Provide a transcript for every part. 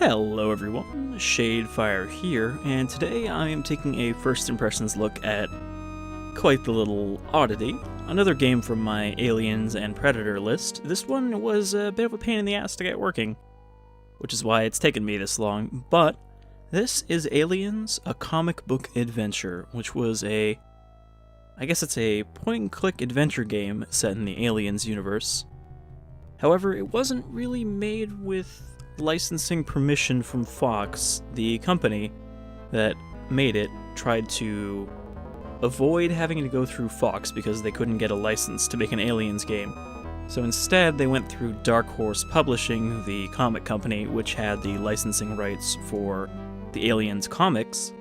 Hello everyone, Shadefire here, and today I am taking a first impressions look at quite the little oddity. Another game from my Aliens and Predator list. This one was a bit of a pain in the ass to get working, which is why it's taken me this long, but this is Aliens, a comic book adventure, which was I guess it's a point-and-click adventure game set in the Aliens universe. However, it wasn't really made with licensing permission from Fox. The company that made it tried to avoid having to go through Fox because they couldn't get a license to make an Aliens game. So instead, they went through Dark Horse Publishing, the comic company, which had the licensing rights for the Aliens comics.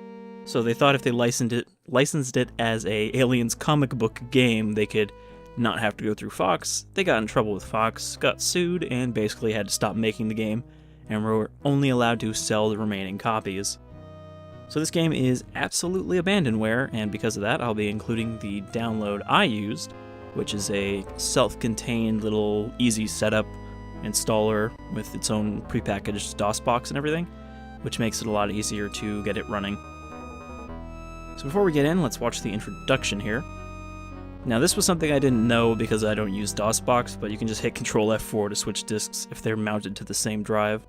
So they thought if they licensed it as a Aliens comic book game, they could not have to go through Fox. They got in trouble with Fox, got sued, and basically had to stop making the game, and were only allowed to sell the remaining copies. So this game is absolutely abandonware, and because of that, I'll be including the download I used, which is a self-contained little easy setup installer with its own prepackaged DOS box and everything, which makes it a lot easier to get it running. So before we get in, let's watch the introduction here. Now this was something I didn't know because I don't use DOSBox, but you can just hit Control F4 to switch disks if they're mounted to the same drive.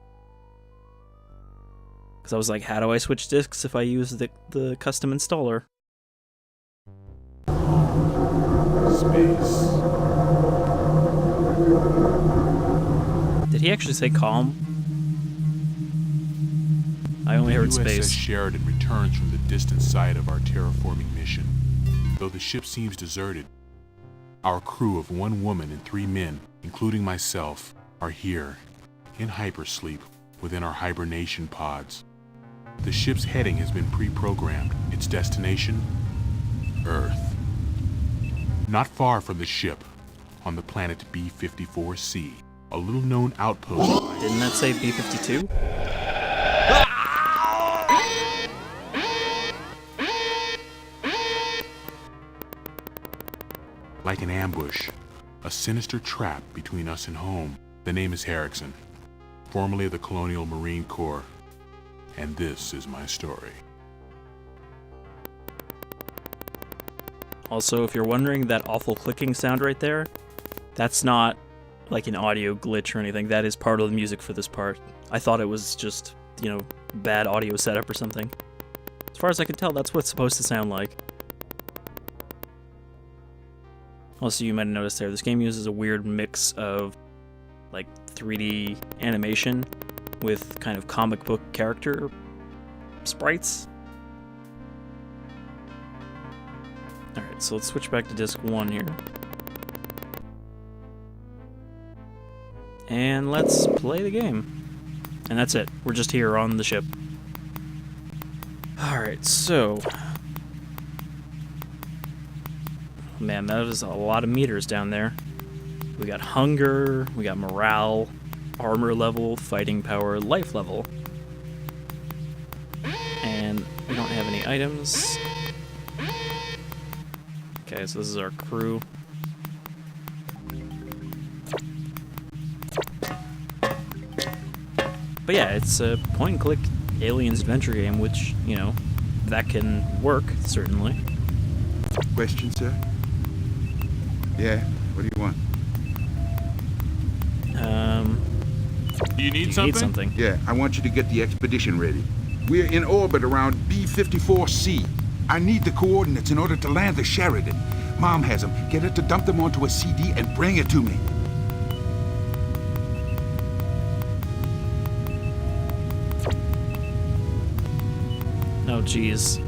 Because I was like, how do I switch disks if I use the custom installer? Space. Did he actually say calm? I only heard space. USS Sheridan returns from the distant site of our terraforming mission. Though the ship seems deserted, our crew of 1 woman and 3 men, including myself, are here, in hypersleep, within our hibernation pods. The ship's heading has been pre-programmed. Its destination? Earth. Not far from the ship, on the planet B-54C, a little-known outpost. Didn't that say B-52? Like an ambush, a sinister trap between us and home. The name is Harrison, formerly of the Colonial Marine Corps, and this is my story. Also, if you're wondering, that awful clicking sound right there, that's not like an audio glitch or anything. That is part of the music for this part. I thought it was just, bad audio setup or something. As far as I can tell, that's what it's supposed to sound like. Also, you might have noticed there, this game uses a weird mix of, 3D animation with kind of comic book character sprites. Alright, so let's switch back to disc 1 here. And let's play the game. And that's it. We're just here on the ship. Alright, so... Man, that is a lot of meters down there. We got hunger, we got morale, armor level, fighting power, life level. And we don't have any items. Okay, so this is our crew. But yeah, it's a point-and-click Aliens adventure game, which, that can work, certainly. Question, sir? Yeah, what do you want? Do you need something? Yeah, I want you to get the expedition ready. We're in orbit around B-54C. I need the coordinates in order to land the Sheridan. Mom has them. Get her to dump them onto a CD and bring it to me. Oh, jeez.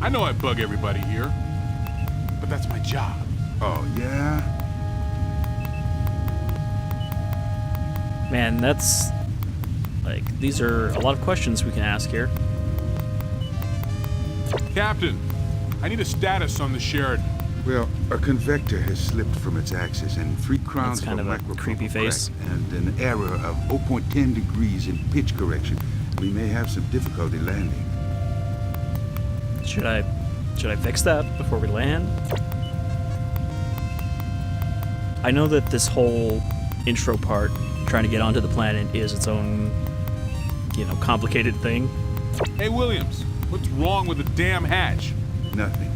I know I bug everybody here, but that's my job. Oh, yeah? Man, that's... these are a lot of questions we can ask here. Captain, I need a status on the Sheridan. Well, a convector has slipped from its axis, and 3 crowns That's kind of a creepy face. and an error of 0.10 degrees in pitch correction. We may have some difficulty landing. Should I fix that before we land? I know that this whole intro part, trying to get onto the planet, is its own, complicated thing. Hey, Williams, what's wrong with the damn hatch? Nothing.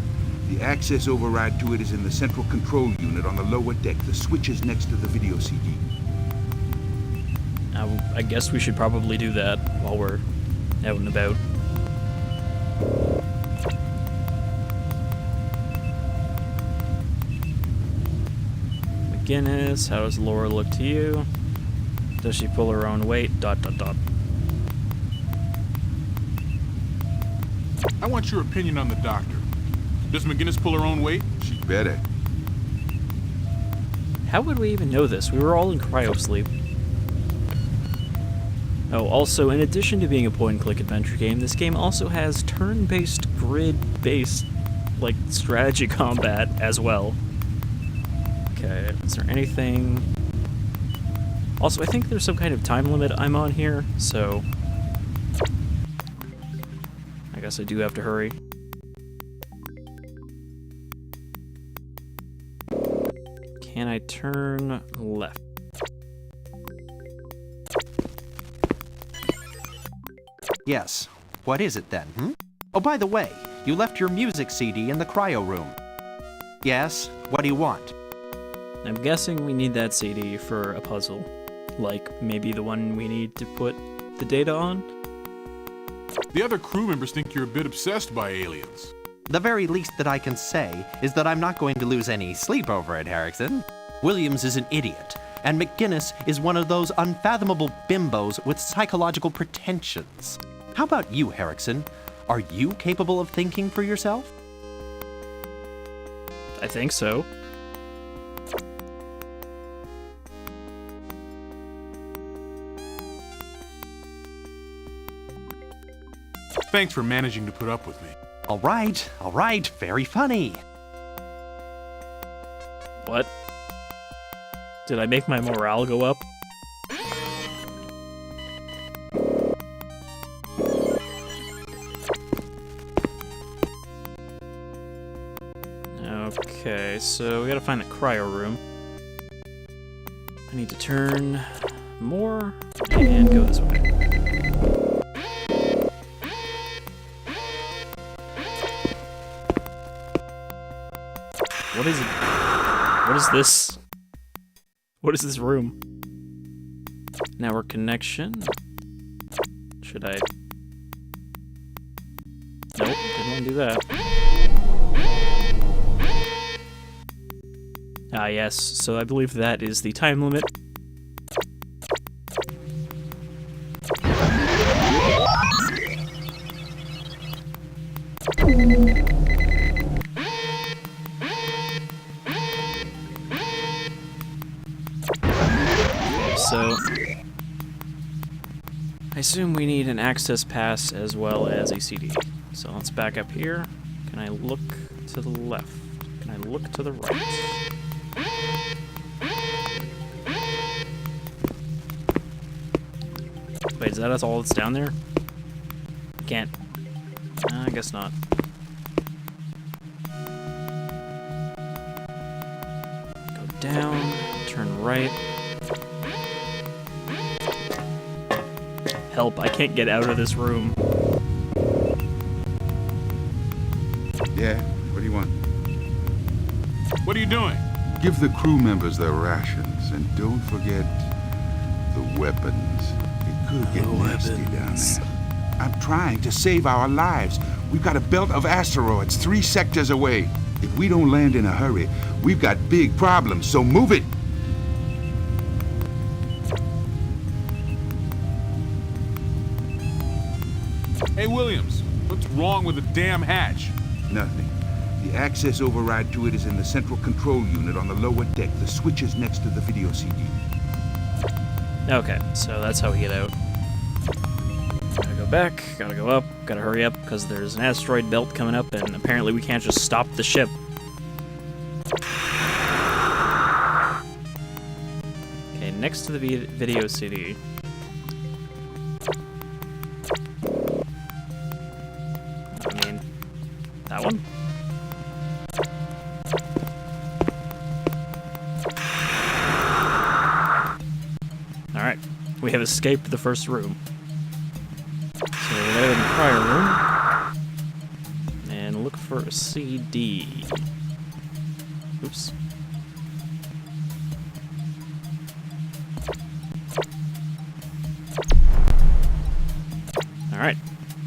The access override to it is in the central control unit on the lower deck. The switch is next to the video CD. I guess we should probably do that while we're out and about. McGinnis, how does Laura look to you? Does she pull her own weight? ... I want your opinion on the doctor. Does McGinnis pull her own weight? She better. How would we even know this? We were all in cryosleep. Oh, also, in addition to being a point-and-click adventure game, this game also has turn-based, grid-based, strategy combat as well. Okay, is there anything... Also, I think there's some kind of time limit I'm on here, so... I guess I do have to hurry. Can I turn left? Yes. What is it then, Oh, by the way, you left your music CD in the cryo room. Yes? What do you want? I'm guessing we need that CD for a puzzle. Like, maybe the one we need to put the data on? The other crew members think you're a bit obsessed by aliens. The very least that I can say is that I'm not going to lose any sleep over it, Erickson. Williams is an idiot, and McGinnis is one of those unfathomable bimbos with psychological pretensions. How about you, Erickson? Are you capable of thinking for yourself? I think so. Thanks for managing to put up with me. All right, very funny. What? Did I make my morale go up? Okay, so we gotta find the cryo room. I need to turn more and go this way. What is it? What is this? What is this room? Network connection. Should I? Nope, didn't want to do that. Ah, yes, so I believe that is the time limit. So, I assume we need an access pass as well as a CD. So let's back up here. Can I look to the left? Can I look to the right? Wait, is that all that's down there? Can't. I guess not. Go down, turn right. Help, I can't get out of this room. Yeah, what do you want? What are you doing? Give the crew members their rations, and don't forget the weapons. It could get nasty down there. I'm trying to save our lives. We've got a belt of asteroids 3 sectors away. If we don't land in a hurry, we've got big problems, so move it! Hey, Williams, what's wrong with the damn hatch? Nothing. The access override to it is in the central control unit on the lower deck. The switch is next to the video CD. Okay, so that's how we get out. Gotta go back, gotta go up, gotta hurry up, because there's an asteroid belt coming up, and apparently we can't just stop the ship. Okay, next to the video CD. I mean, that one? We have escaped the first room. So we're gonna go in the prior room and look for a CD. Oops. Alright,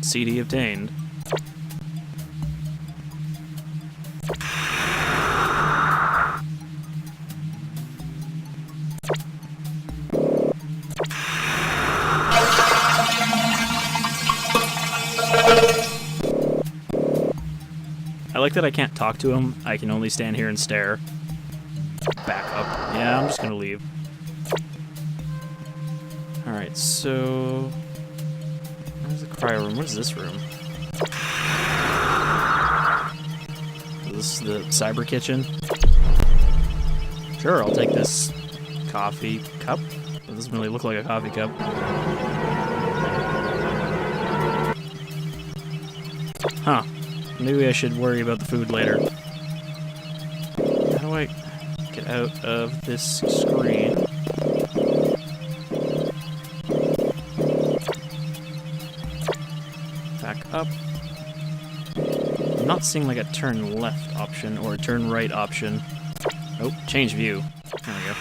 CD obtained. I like that I can't talk to him. I can only stand here and stare. Back up. Yeah, I'm just gonna leave. Alright, so... where's the cryo room? What is this room? Is this the cyber kitchen? Sure, I'll take this coffee cup. It doesn't really look like a coffee cup. Huh. Maybe I should worry about the food later. How do I get out of this screen? Back up. I'm not seeing like a turn left option or a turn right option. Oh, change view. There we go.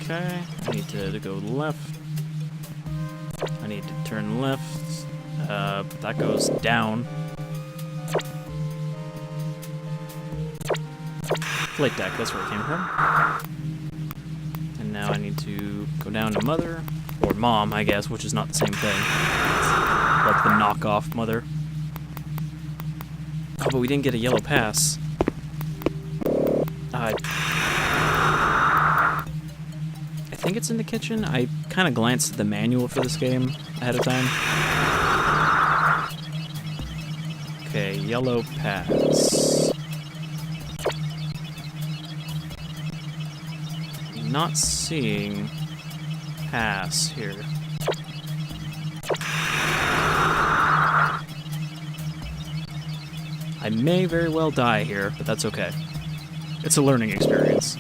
Okay, I need to go left. I need to turn left. That goes down. Flight deck, that's where it came from. And now I need to go down to Mother, or Mom, I guess, which is not the same thing. It's like the knockoff Mother. Oh, but we didn't get a yellow pass. I think it's in the kitchen. I kind of glanced at the manual for this game ahead of time. Okay, yellow pass. Not seeing pass here. I may very well die here, but that's okay. It's a learning experience.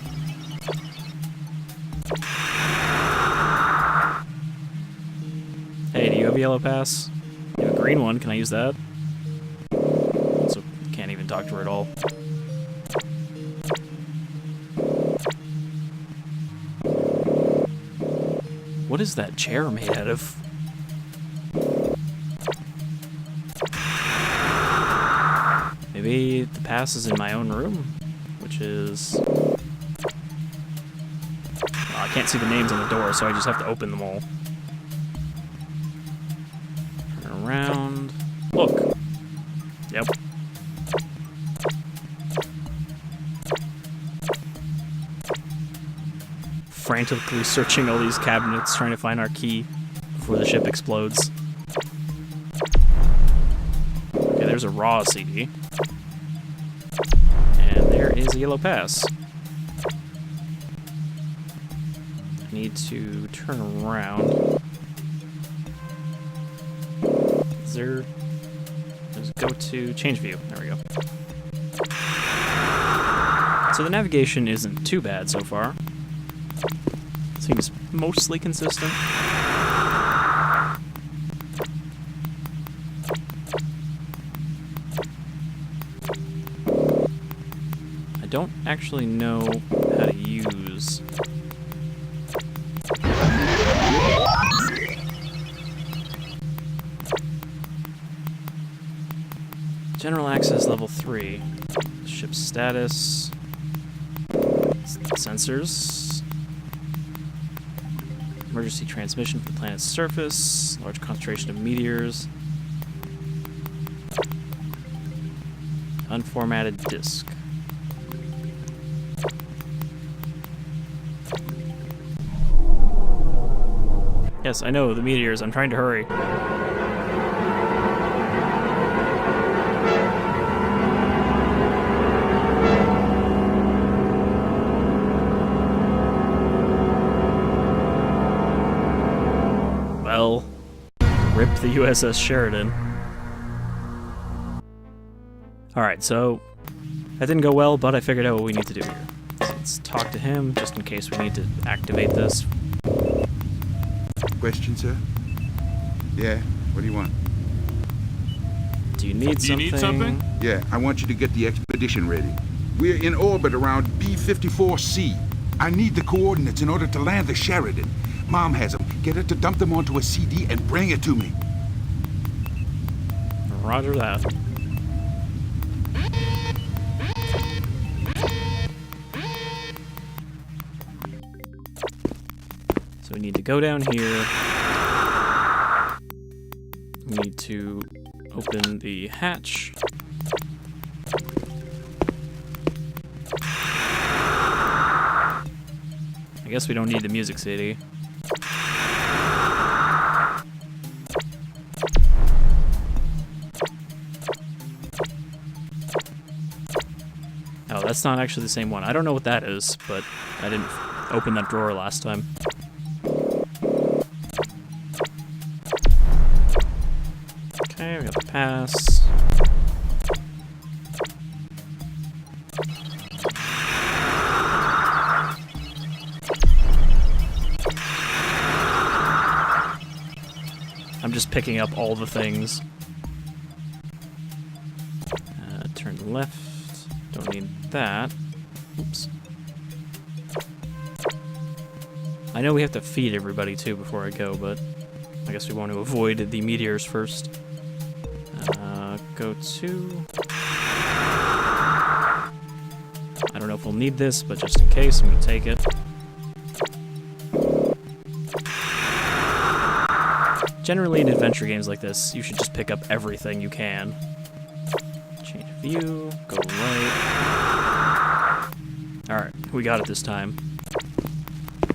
Hey, do you have a yellow pass? You have a green one, can I use that? So, can't even talk to her at all. What is that chair made out of? Maybe the pass is in my own room, which is... well, I can't see the names on the door, so I just have to open them all. Turn around. Look. Yep. Frantically searching all these cabinets, trying to find our key before the ship explodes. Okay, there's a raw CD. And there is a yellow pass. I need to turn around. Is there... let's go to change view. There we go. So the navigation isn't too bad so far. Seems mostly consistent. I don't actually know how to use... General access level 3. Ship status. Sensors. Emergency transmission from the planet's surface. Large concentration of meteors. Unformatted disk. Yes, I know, the meteors. I'm trying to hurry. Well, rip the USS Sheridan. Alright, so that didn't go well, but I figured out what we need to do here. So let's talk to him, just in case we need to activate this. Question, sir? Yeah, what do you want? Do you need something? Yeah, I want you to get the expedition ready. We're in orbit around B-54C. I need the coordinates in order to land the Sheridan. Mom has them. Get her to dump them onto a CD and bring it to me. Roger that. So we need to go down here. We need to open the hatch. I guess we don't need the music CD. Oh, that's not actually the same one. I don't know what that is, but I didn't open that drawer last time. Okay, we got the pass. I'm just picking up all the things. Turn left. Don't need that. Oops. I know we have to feed everybody too before I go, but I guess we want to avoid the meteors first. Go to... I don't know if we'll need this, but just in case, I'm going to take it. Generally, in adventure games like this, you should just pick up everything you can. Change view, go right. Alright, we got it this time. Go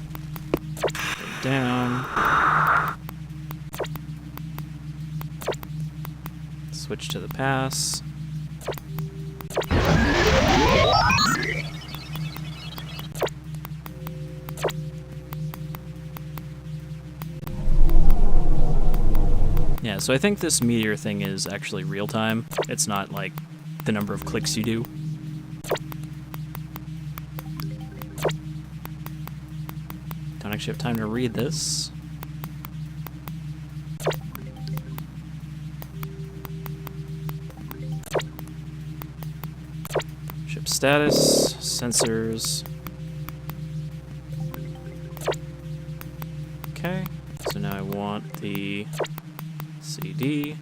down. Switch to the pass. Yeah, so I think this meteor thing is actually real time. It's not like the number of clicks you do. Don't actually have time to read this. Ship status, sensors. Okay, so now I want the CD.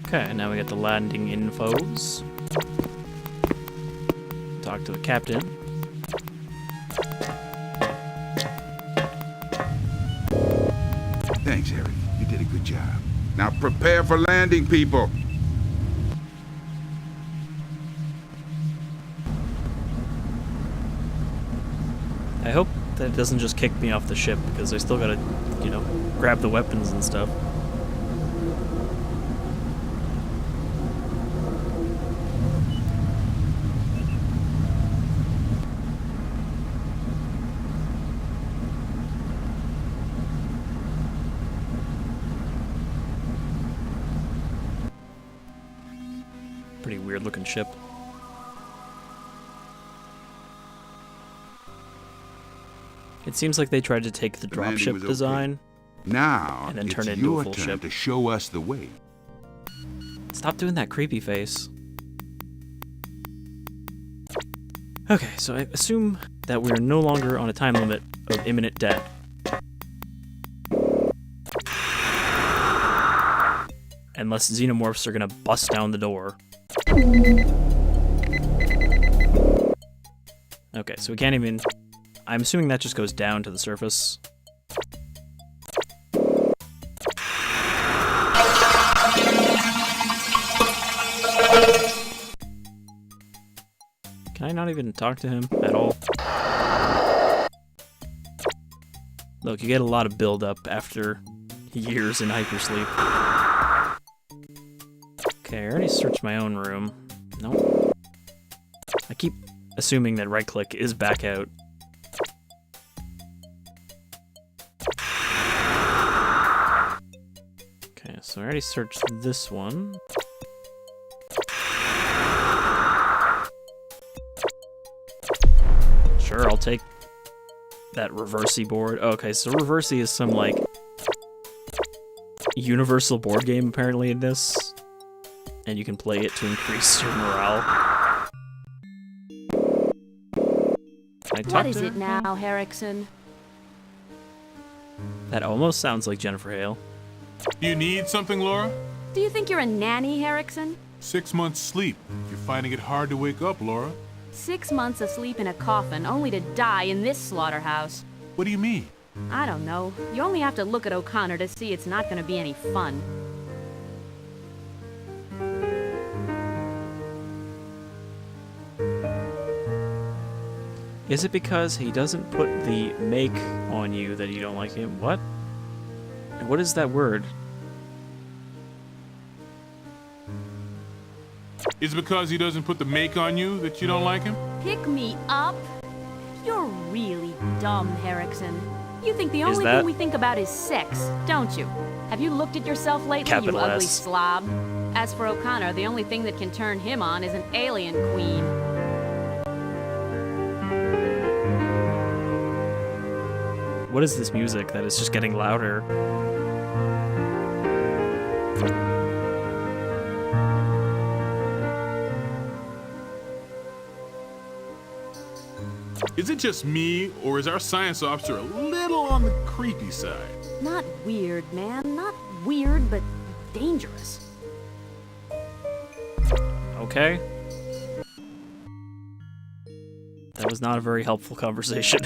Okay, now we got the landing infos. Talk to the captain. Thanks, Eric. You did a good job. Now prepare for landing, people. I hope that it doesn't just kick me off the ship, because I still gotta, you know, grab the weapons and stuff. Pretty weird looking ship. It seems like they tried to take the dropship design Now and then it's turn it into a your full turn ship. to show us the way. Stop doing that creepy face. Okay, so I assume that we're no longer on a time limit of imminent death. Unless xenomorphs are gonna bust down the door. Okay, so we can't even... I'm assuming that just goes down to the surface. Can I not even talk to him at all? Look, you get a lot of build-up after years in hypersleep. Okay, I already searched my own room. Nope. I keep assuming that right-click is back out. So I already searched this one. Sure, I'll take that reversey board. Okay, so reversey is some, like, universal board game, apparently, in this. And you can play it to increase your morale. What is it now, Herrickson? That almost sounds like Jennifer Hale. You need something, Laura? Do you think you're a nanny, Herrickson? 6 months sleep. You're finding it hard to wake up, Laura. 6 months asleep in a coffin, only to die in this slaughterhouse. What do you mean? I don't know. You only have to look at O'Connor to see it's not going to be any fun. Is it because he doesn't put the make on you that you don't like him? What? What is that word? Is it because he doesn't put the make on you that you don't like him? Pick me up? You're really dumb, Herrickson. You think the Is only that- thing we think about is sex, don't you? Have you looked at yourself lately, Capital you ugly S. slob? As for O'Connor, the only thing that can turn him on is an alien queen. What is this music that is just getting louder? Is it just me, or is our science officer a little on the creepy side? Not weird, man. Not weird, but dangerous. Okay. That was not a very helpful conversation.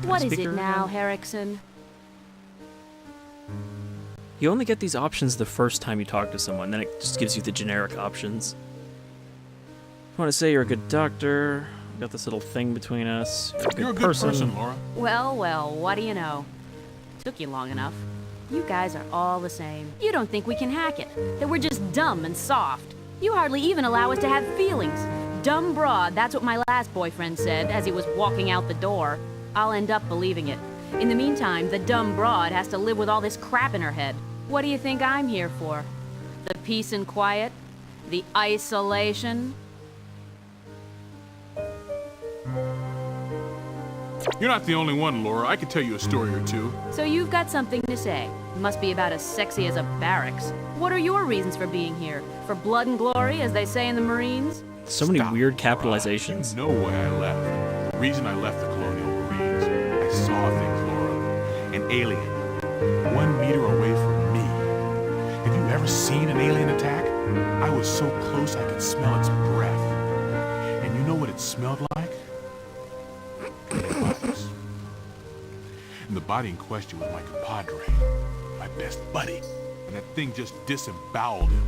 What is Speaker it now, again? Herrickson? You only get these options the first time you talk to someone, then it just gives you the generic options. I want to say you're a good doctor. We got this little thing between us. You're a good person, Laura. Well, well, what do you know? Took you long enough. You guys are all the same. You don't think we can hack it, that we're just dumb and soft. You hardly even allow us to have feelings. Dumb broad, that's what my last boyfriend said as he was walking out the door. I'll end up believing it. In the meantime, the dumb broad has to live with all this crap in her head. What do you think I'm here for? The peace and quiet? The isolation? You're not the only one, Laura. I could tell you a story or two. So you've got something to say. Must be about as sexy as a barracks. What are your reasons for being here? For blood and glory, as they say in the Marines? So many Stop, weird Laura. capitalizations. You know why I left. The reason I left the Colonial Marines. I saw things, Laura. An alien. 1 meter away from me. Have you ever seen an alien attack? I was so close I could smell its breath. And you know what it smelled like? Bodies. And the body in question was my compadre, my best buddy. And that thing just disemboweled him.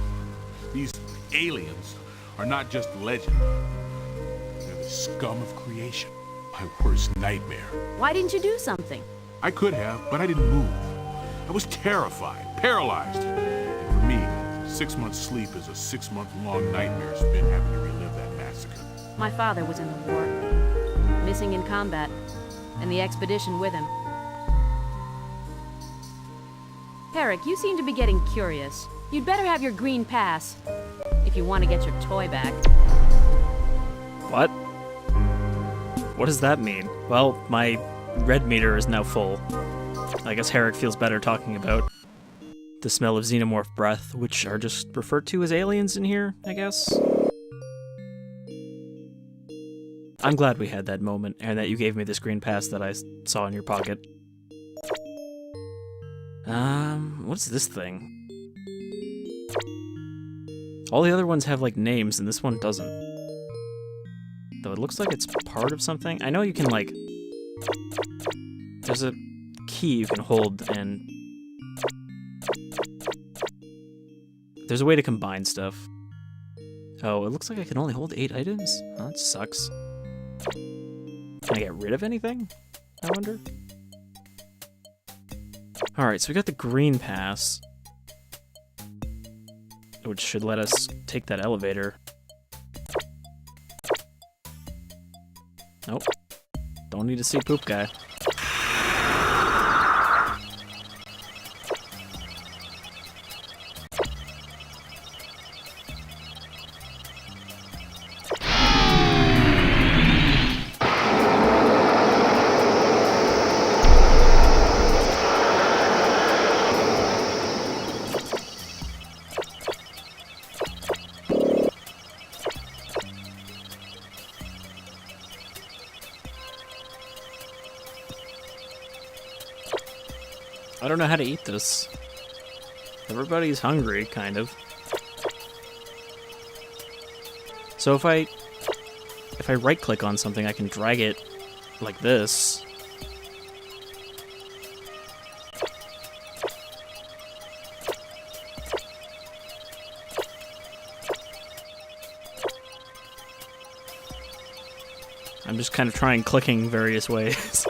These aliens are not just legend. They're the scum of creation. My worst nightmare. Why didn't you do something? I could have, but I didn't move. I was terrified, paralyzed. And for me, 6 months sleep is a 6-month-long nightmare spent having to relive that massacre. My father was in the war. Missing in combat. And the expedition with him. Herrick, you seem to be getting curious. You'd better have your green pass. If you want to get your toy back. What? What does that mean? Well, my red meter is now full. I guess Herrick feels better talking about the smell of xenomorph breath, which are just referred to as aliens in here, I guess. I'm glad we had that moment, and that you gave me this green pass that I saw in your pocket. What's this thing? All the other ones have, like, names, and this one doesn't. Though it looks like it's part of something. I know you can, like... There's a key you can hold, and... There's a way to combine stuff. Oh, it looks like I can only hold 8 items? Oh, that sucks. Can I get rid of anything? I wonder? Alright, so we got the green pass. Which should let us take that elevator. Nope. Don't need to see poop guy. I don't know how to eat this. Everybody's hungry, kind of. So if I right-click on something, I can drag it like this. I'm just kind of trying clicking various ways.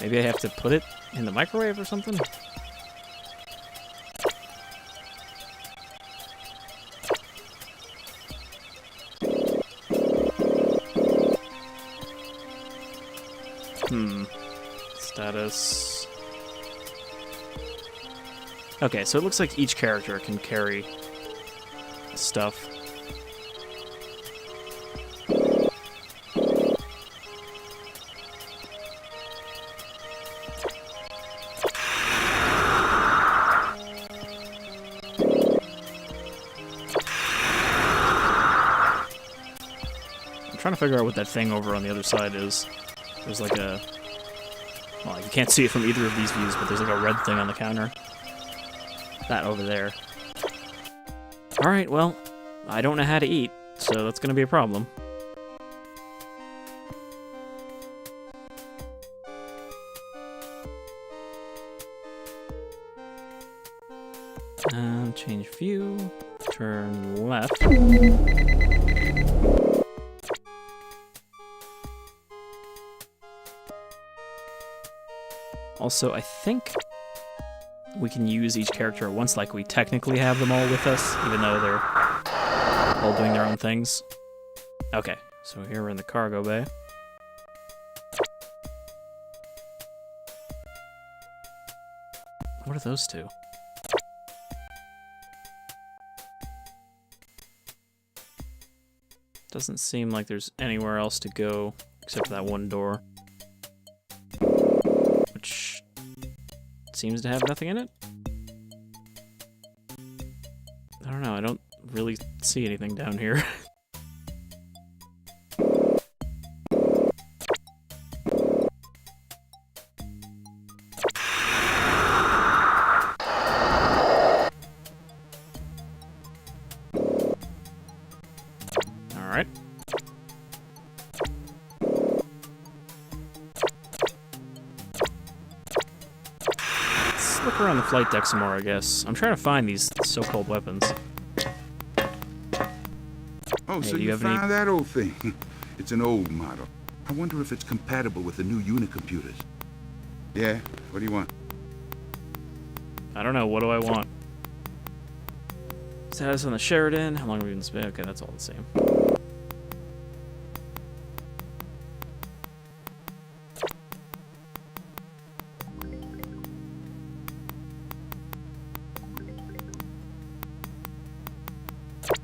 Maybe I have to put it in the microwave or something? Status. Okay, so it looks like each character can carry stuff. I'm trying to figure out what that thing over on the other side is. There's like a... Well, you can't see it from either of these views, but there's like a red thing on the counter. That over there. Alright, well, I don't know how to eat, so that's gonna be a problem. Change view, turn left. Also, I think we can use each character at once, like we technically have them all with us, even though they're all doing their own things. Okay, so here we're in the cargo bay. What are those two? Doesn't seem like there's anywhere else to go except for that one door, which seems to have nothing in it. I don't know, I don't really see anything down here. Alright. Let's look around the flight deck some more, I guess. I'm trying to find these so-called weapons. Oh, Hey, so do you you have any- found that old thing. It's an old model. I wonder if it's compatible with the new unicomputers. Yeah, what do you want? I don't know, what do I want? Status on the Sheridan, how long have we been spent? Okay, that's all the same.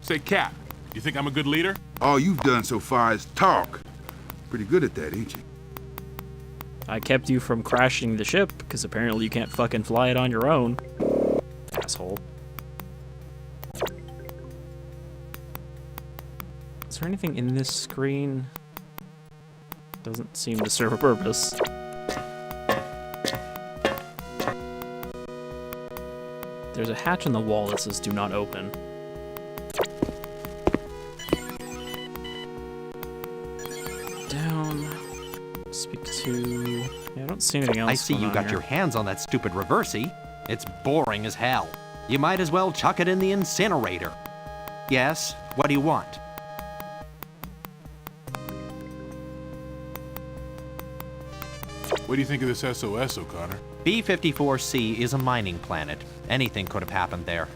Say, Cap, you think I'm a good leader? All you've done so far is talk. Pretty good at that, ain't you? I kept you from crashing the ship, because apparently you can't fucking fly it on your own. Asshole. Is there anything in this screen? Doesn't seem to serve a purpose. There's a hatch in the wall that says do not open. Down. Speak to... Yeah, I don't see anything else. I see going you on got here. your hands on that stupid reversey. It's boring as hell. You might as well chuck it in the incinerator. Yes, what do you want? What do you think of this SOS, O'Connor? B-54C is a mining planet. Anything could have happened there.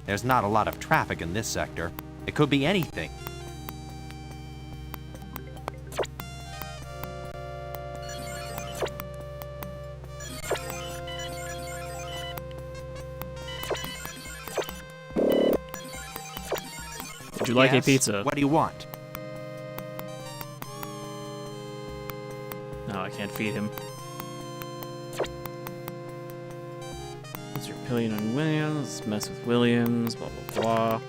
There's not a lot of traffic in this sector. It could be anything. Would you like a Yes, pizza? What do you want? No, I can't feed him. What's your opinion on Williams? Mess with Williams, blah, blah, blah.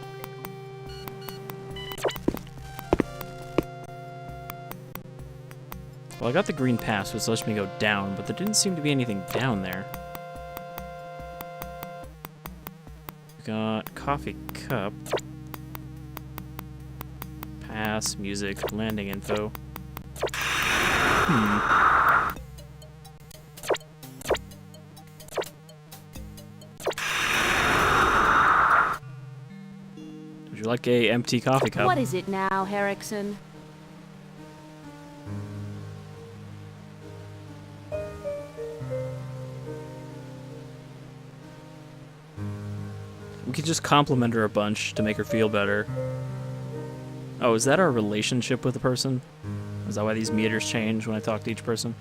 Well, I got the green pass, which lets me go down, but there didn't seem to be anything down there. We got coffee cup. Pass, music, landing info. Would you like a empty coffee cup? What is it now, Herrickson? We could just compliment her a bunch to make her feel better. Oh, is that our relationship with the person? Is that why these meters change when I talk to each person?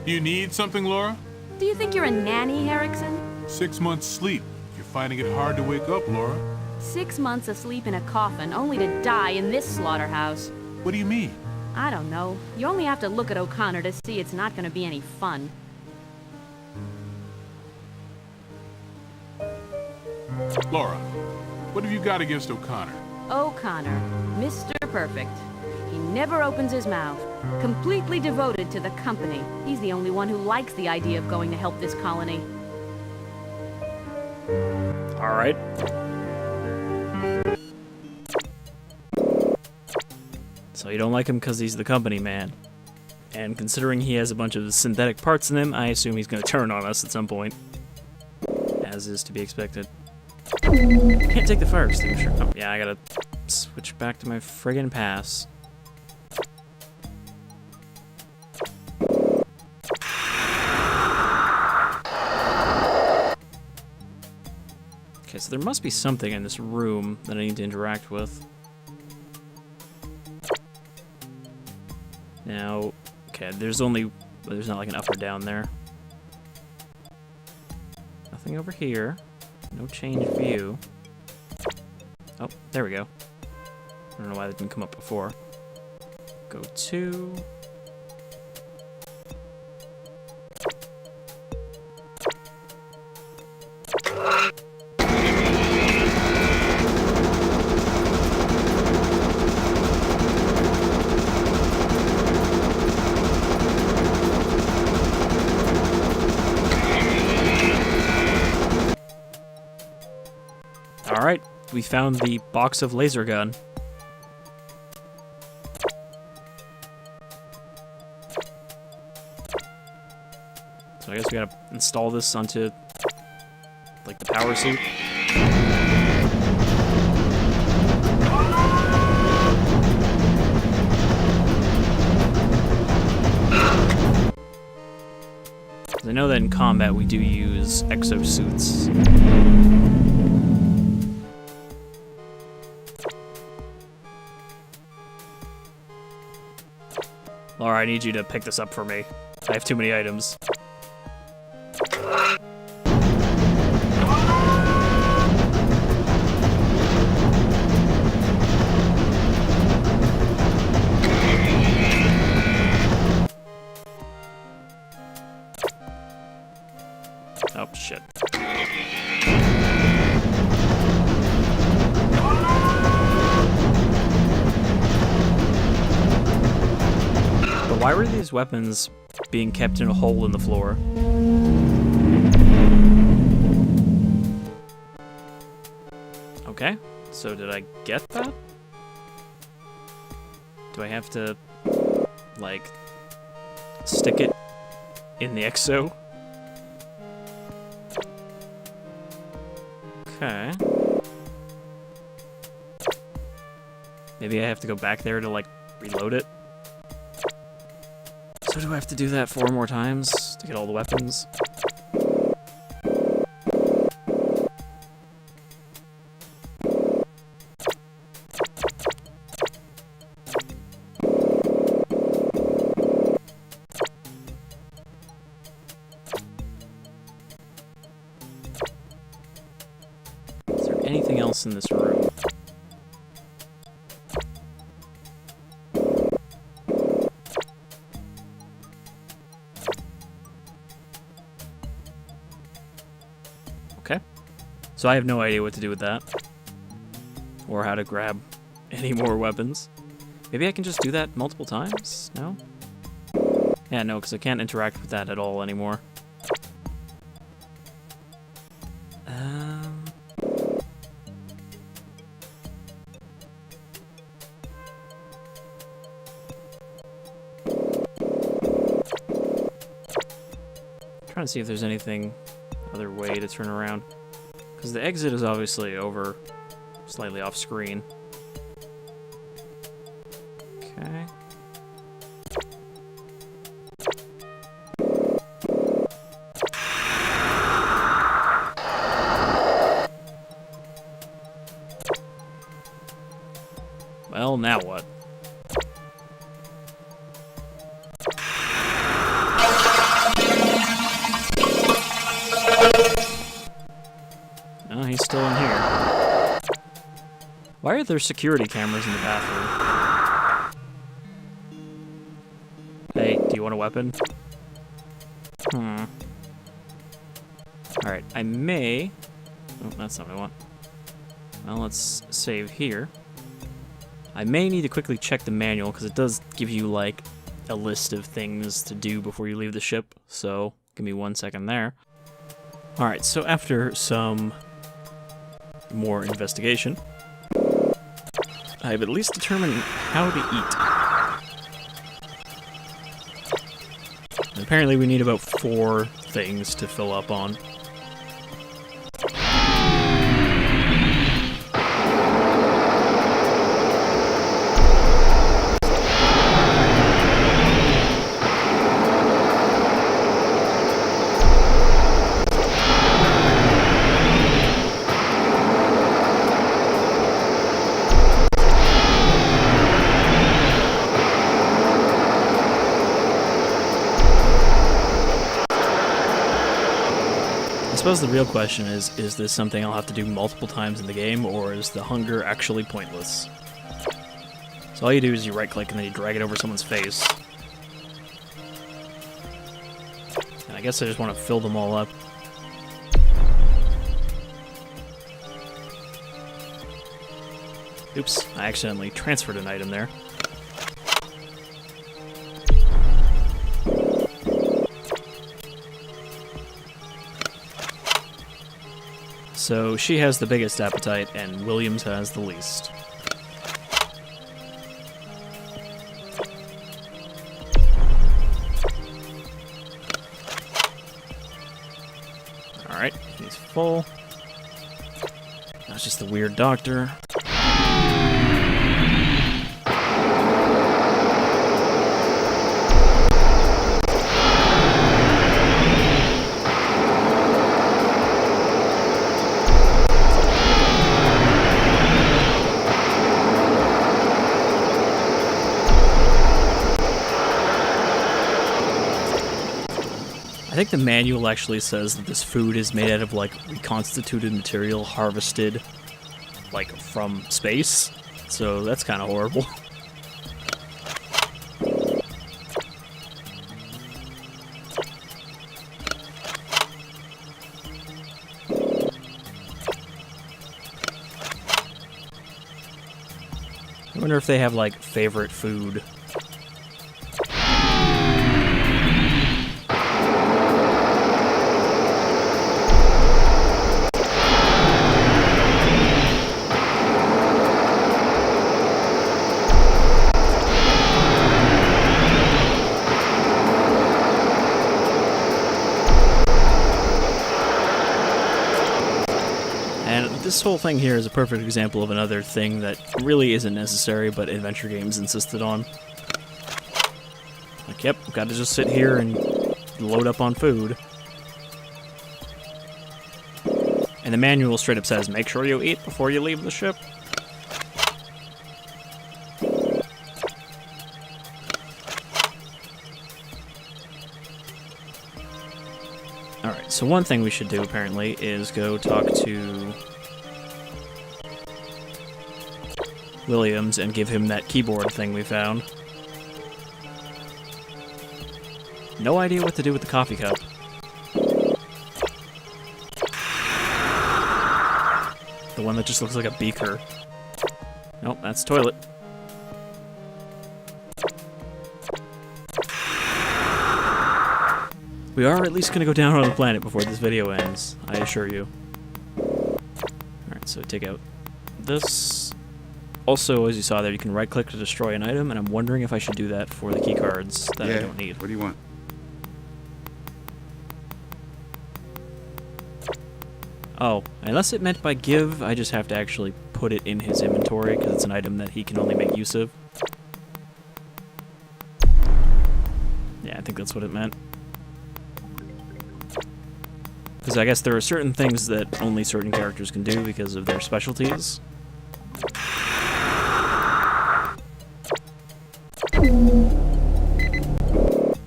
You need something, Laura? Do you think you're a nanny, Herrickson? 6 months sleep. You're finding it hard to wake up, Laura. 6 months asleep in a coffin, only to die in this slaughterhouse. What do you mean? I don't know. You only have to look at O'Connor to see it's not going to be any fun. Laura, what have you got against O'Connor? O'Connor, Mr. Perfect. He never opens his mouth. Completely devoted to the company. He's the only one who likes the idea of going to help this colony. All right. So you don't like him because he's the company man. And considering he has a bunch of synthetic parts in him, I assume he's going to turn on us at some point. As is to be expected. Can't take the fire extinguisher. Oh, yeah, I gotta switch back to my friggin' pass. Okay, so there must be something in this room that I need to interact with. Now, okay, there's not like an up or down there. Nothing over here. No change view. Oh, there we go. I don't know why that didn't come up before. Go to... Alright, we found the box of laser gun. So I guess we gotta install this onto, like, the power suit. I know that in combat we do use exosuits. Laura, I need you to pick this up for me. I have too many items. Oh, shit. But why were these weapons being kept in a hole in the floor? Okay, so did I get that? Do I have to, like, stick it in the exo? Okay. Maybe I have to go back there to, like, reload it? So do I have to do that 4 more times to get all the weapons? Is there anything else in this room? Okay. So I have no idea what to do with that. Or how to grab any more weapons. Maybe I can just do that multiple times? No? Yeah, no, because I can't interact with that at all anymore. Trying to see if there's anything other way to turn around. Because the exit is obviously over, slightly off screen. Okay. Well, now what? No, he's still in here. Why are there security cameras in the bathroom? Hey, do you want a weapon? Alright, I may... Oh, that's not what I want. Well, let's save here. I may need to quickly check the manual, because it does give you, like, a list of things to do before you leave the ship, so give me 1 second there. Alright, so after some more investigation, I've at least determined how to eat. And apparently we need about 4 things to fill up on. I suppose the real question is this something I'll have to do multiple times in the game, or is the hunger actually pointless? So all you do is you right-click and then you drag it over someone's face. And I guess I just want to fill them all up. Oops, I accidentally transferred an item there. So she has the biggest appetite, and Williams has the least. Alright, he's full. That's just the weird doctor. I think the manual actually says that this food is made out of, like, reconstituted material harvested, like, from space. So that's kind of horrible. I wonder if they have, like, favorite food. And this whole thing here is a perfect example of another thing that really isn't necessary, but adventure games insisted on. Like, yep, we've got to just sit here and load up on food. And the manual straight up says, make sure you eat before you leave the ship. Alright, so one thing we should do, apparently, is go talk to Williams and give him that keyboard thing we found. No idea what to do with the coffee cup. The one that just looks like a beaker. Nope, that's toilet. We are at least going to go down on the planet before this video ends, I assure you. Alright, so take out this. Also, as you saw there, you can right-click to destroy an item, and I'm wondering if I should do that for the keycards that I don't need. What do you want? Oh, unless it meant by give, I just have to actually put it in his inventory, because it's an item that he can only make use of. Yeah, I think that's what it meant. Because I guess there are certain things that only certain characters can do because of their specialties.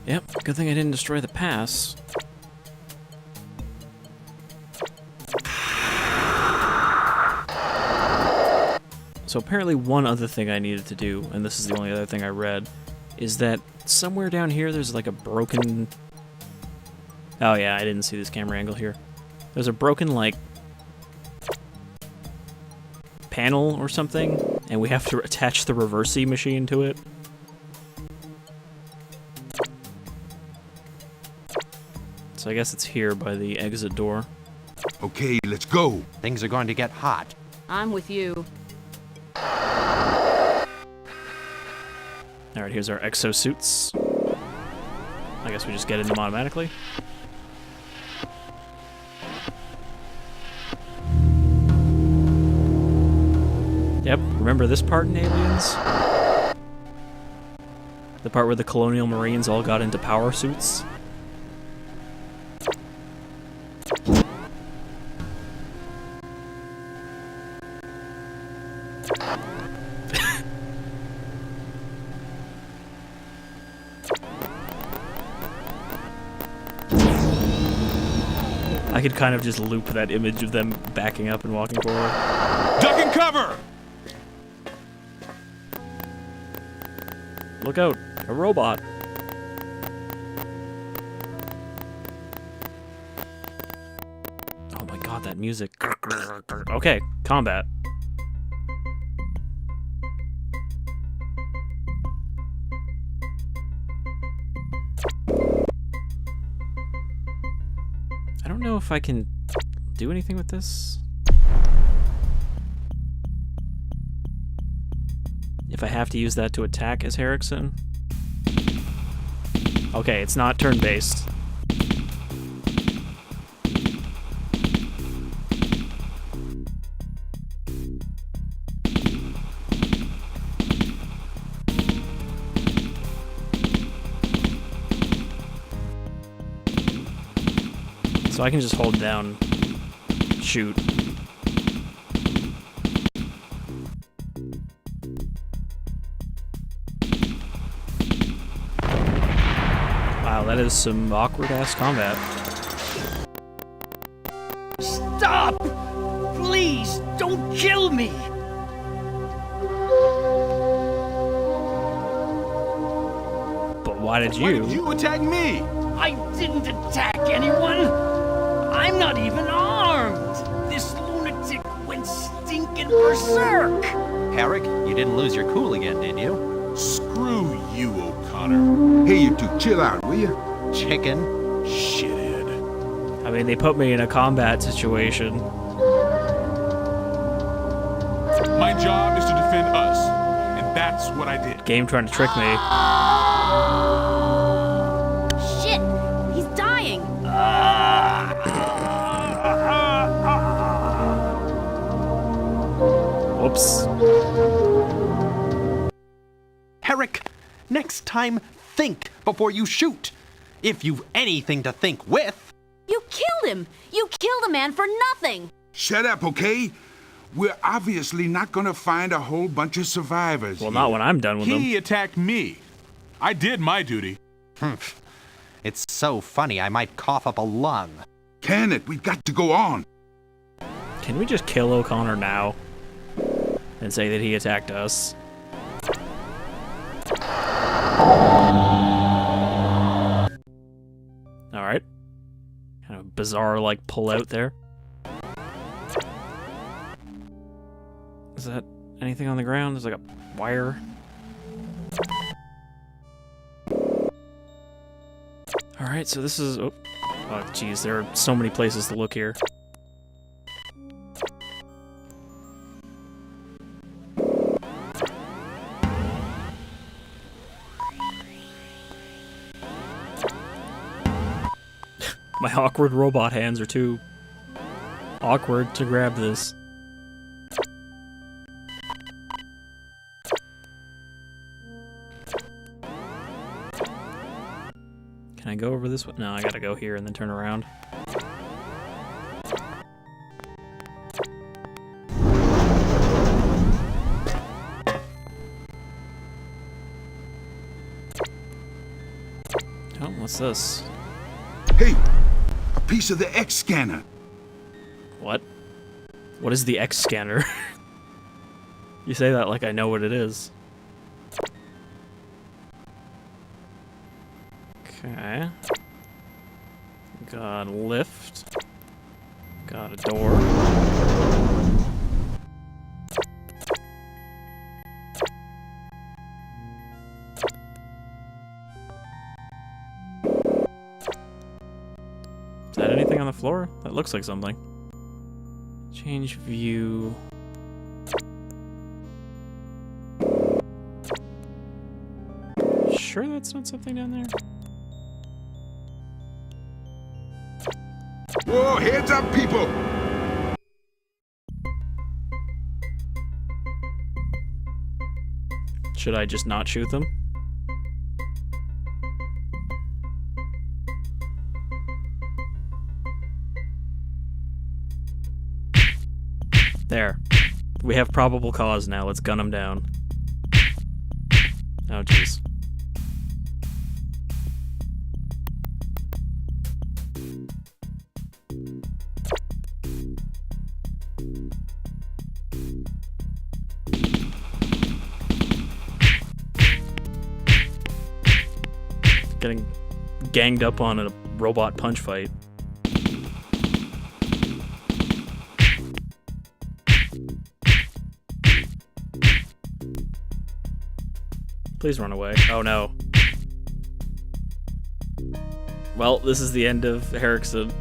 Yep, good thing I didn't destroy the pass. So apparently one other thing I needed to do, and this is the only other thing I read, is that somewhere down here there's like a broken... Oh yeah, I didn't see this camera angle here. There's a broken, like, panel or something, and we have to attach the reversey machine to it. So I guess it's here by the exit door. Okay, let's go. Things are going to get hot. I'm with you. Alright, here's our exosuits. I guess we just get in them automatically. Yep, remember this part in Aliens? The part where the Colonial Marines all got into power suits? I could kind of just loop that image of them backing up and walking forward. Duck and cover! Look out, a robot. Oh my god, that music. Okay, combat. I don't know if I can do anything with this. If I have to use that to attack as Herrickson. Okay, it's not turn-based. So I can just hold down, shoot. Wow, that is some awkward-ass combat. Stop! Please, don't kill me! But why did Why you? did you attack me? I didn't attack anyone! I'm not even armed! This lunatic went stinking berserk! Herrick, you didn't lose your cool again, did you? Screw you, O'Connor. Hey, you two, chill out, will you? Chicken. Shithead. I mean, they put me in a combat situation. My job is to defend us, and that's what I did. Game trying to trick me. Shit! He's dying! Whoops. Herrick, next time, think before you shoot. If you've anything to think with. You killed him! You killed a man for nothing! Shut up, okay? We're obviously not gonna find a whole bunch of survivors. Well, here. not when I'm done with them. He attacked me. I did my duty. It's so funny I might cough up a lung. Can it? We've got to go on. Can we just kill O'Connor now? And say that he attacked us? Alright. Kind of bizarre, like, pull out there. Is that anything on the ground? There's like a wire. Alright, so this is... Oh, jeez, there are so many places to look here. My awkward robot hands are too awkward to grab this. Can I go over this way? No, I gotta go here and then turn around. Oh, what's this? Hey, a piece of the X scanner. What? What is the X scanner? You say that like I know what it is. Okay. Got a lift. Got a door. Is that anything on the floor? That looks like something. Change view. Sure that's not something down there? Whoa, heads up, people! Should I just not shoot them? There. We have probable cause now. Let's gun them down. Oh, jeez. Getting ganged up on in a robot punch fight. Please run away. Oh no. Well, this is the end of Erickson.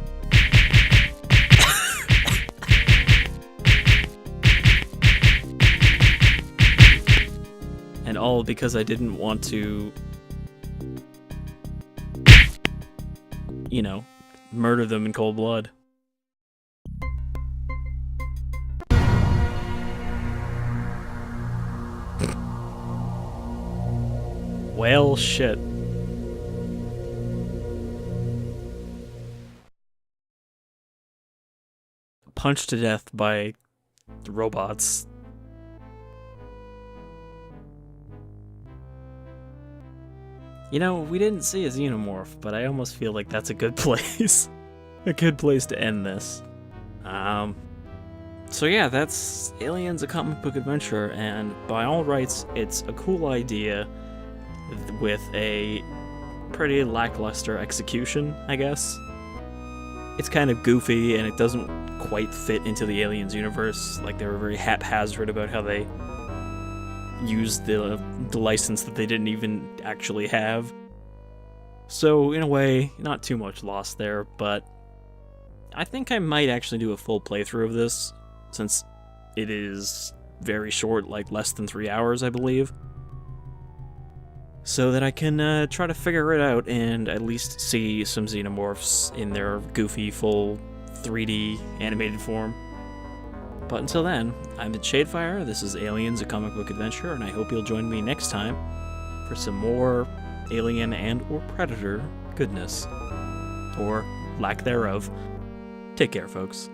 And all because I didn't want to, you know, murder them in cold blood. Well, shit. Punched to death by the robots. You know, we didn't see a xenomorph, but I almost feel like that's a good place. A good place to end this. So yeah, that's Aliens, a comic book adventure, and by all rights, it's a cool idea with a pretty lackluster execution, I guess. It's kind of goofy, and it doesn't quite fit into the Aliens universe. Like, they were very haphazard about how they used the license that they didn't even actually have. So, in a way, not too much loss there, but I think I might actually do a full playthrough of this, since it is very short, like less than 3 hours, I believe. So that I can try to figure it out and at least see some xenomorphs in their goofy, full 3D animated form. But until then, I'm the Shadefire, this is Aliens, a comic book adventure, and I hope you'll join me next time for some more Alien and or Predator goodness. Or lack thereof. Take care, folks.